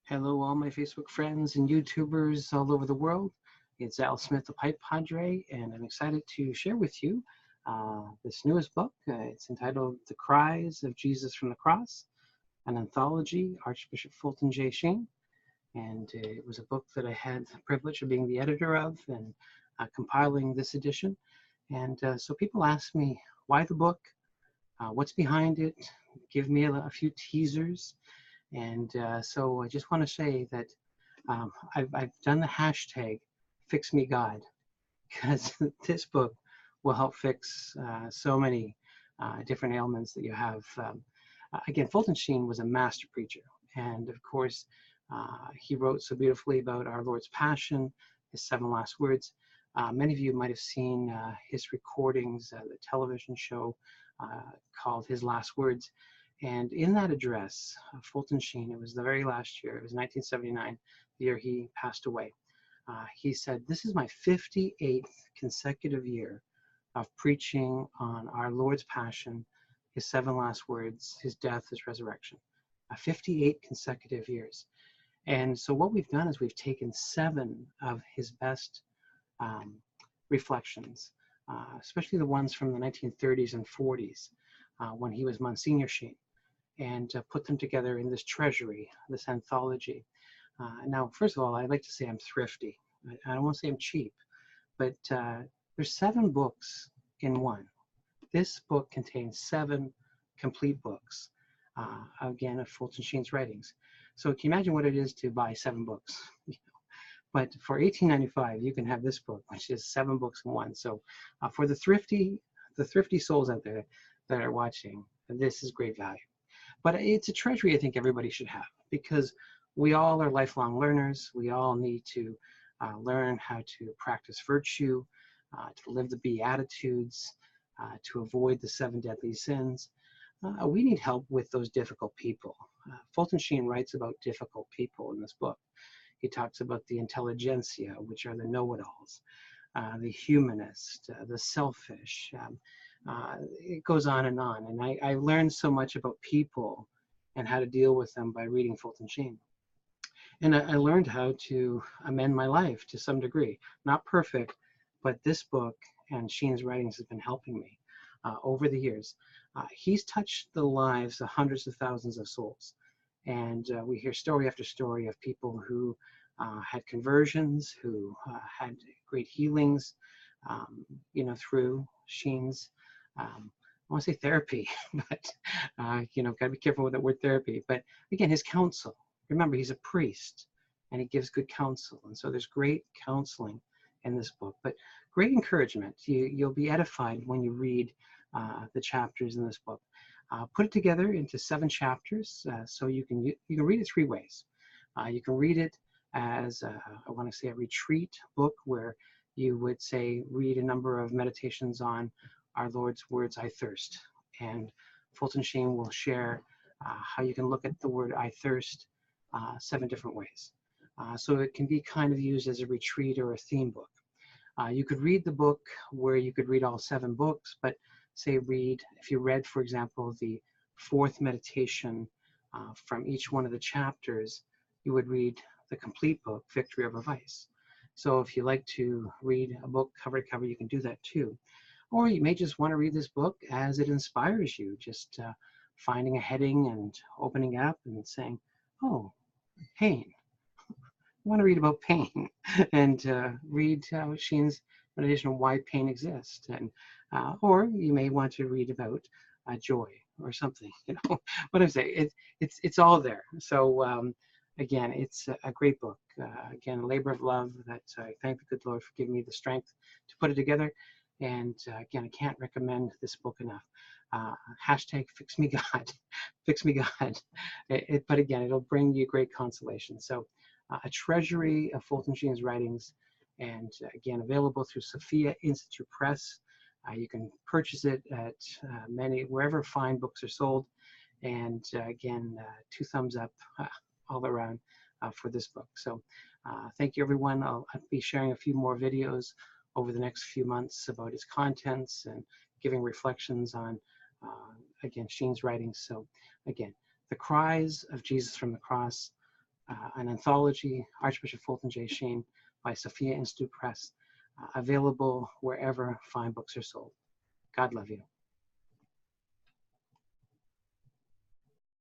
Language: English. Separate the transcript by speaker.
Speaker 1: Hello, all my Facebook friends and YouTubers all over the world. It's Al Smith, the Pipe Padre, and I'm excited to share with you this newest book. It's entitled The Cries of Jesus from the Cross, an anthology, Archbishop Fulton J. Sheen. And it was a book that I had the privilege of being the editor of and compiling this edition. And so people ask me, why the book? What's behind it? Give me a few teasers. And so I just want to say that I've done the hashtag Fix Me God, because this book will help fix so many different ailments that you have. Again, Fulton Sheen was a master preacher. And of course, he wrote so beautifully about our Lord's Passion, his 7 last words. Many of you might have seen his recordings, the television show called His Last Words. And in that address, Fulton Sheen, it was the very last year, it was 1979, the year he passed away. He said, "This is my 58th consecutive year of preaching on our Lord's Passion, his 7 last words, his death, his resurrection." 58 consecutive years. And so what we've done is we've taken 7 of his best reflections, especially the ones from the 1930s and 40s, when he was Monsignor Sheen, and put them together in this treasury, this anthology. Now, first of all, I'd like to say I'm thrifty. I don't want to say I'm cheap, but there's 7 books in one. This book contains 7 complete books, again, of Fulton Sheen's writings. So can you imagine what it is to buy 7 books? But for $18.95, you can have this book, which is 7 books in one. So for the thrifty souls out there that are watching, this is great value. But it's a treasury I think everybody should have, because we all are lifelong learners. We all need to learn how to practice virtue, to live the Beatitudes, to avoid the 7 deadly sins. We need help with those difficult people. Fulton Sheen writes about difficult people in this book. He talks about the intelligentsia, which are the know-it-alls, the humanist, the selfish. It goes on. And I learned so much about people and how to deal with them by reading Fulton Sheen. And I learned how to amend my life to some degree. Not perfect, but this book and Sheen's writings has been helping me over the years. He's touched the lives of hundreds of thousands of souls. And we hear story after story of people who had conversions, who had great healings, through Sheen's, I want to say therapy, but, got to be careful with that word therapy. But again, his counsel. Remember, he's a priest, and he gives good counsel. And so there's great counseling in this book, but great encouragement. You'll be edified when you read the chapters in this book. Put it together into 7 chapters, so you can read it 3 ways. You can read it as I want to say a retreat book, where you would say read a number of meditations on our Lord's words, "I thirst," and Fulton Sheen will share how you can look at the word "I thirst" 7 different ways. So it can be kind of used as a retreat or a theme book. You could read the book where you could read all 7 books, but say if you read, for example, the 4th meditation from each one of the chapters, you would read the complete book, Victory Over Vice. So if you like to read a book cover to cover, you can do that too. Or you may just want to read this book as it inspires you, just finding a heading and opening it up and saying, "Oh, pain. I want to read about pain," and read Sheen's meditation on why pain exists. And or you may want to read about joy or something. What I'm saying, it's all there. So again, it's a great book. Again, a labor of love that I thank the good Lord for giving me the strength to put it together. And again, I can't recommend this book enough. Hashtag Fix Me God, Fix Me God. But again, it'll bring you great consolation. So a treasury of Fulton Sheen's writings, and again, available through Sophia Institute Press. You can purchase it at wherever fine books are sold. And again, 2 thumbs up all around for this book. So thank you, everyone. I'll be sharing a few more videos over the next few months about its contents and giving reflections on, again, Sheen's writings. So again, The Cries of Jesus from the Cross, an anthology, Archbishop Fulton Sheen, by Sophia Institute Press, available wherever fine books are sold. God love you.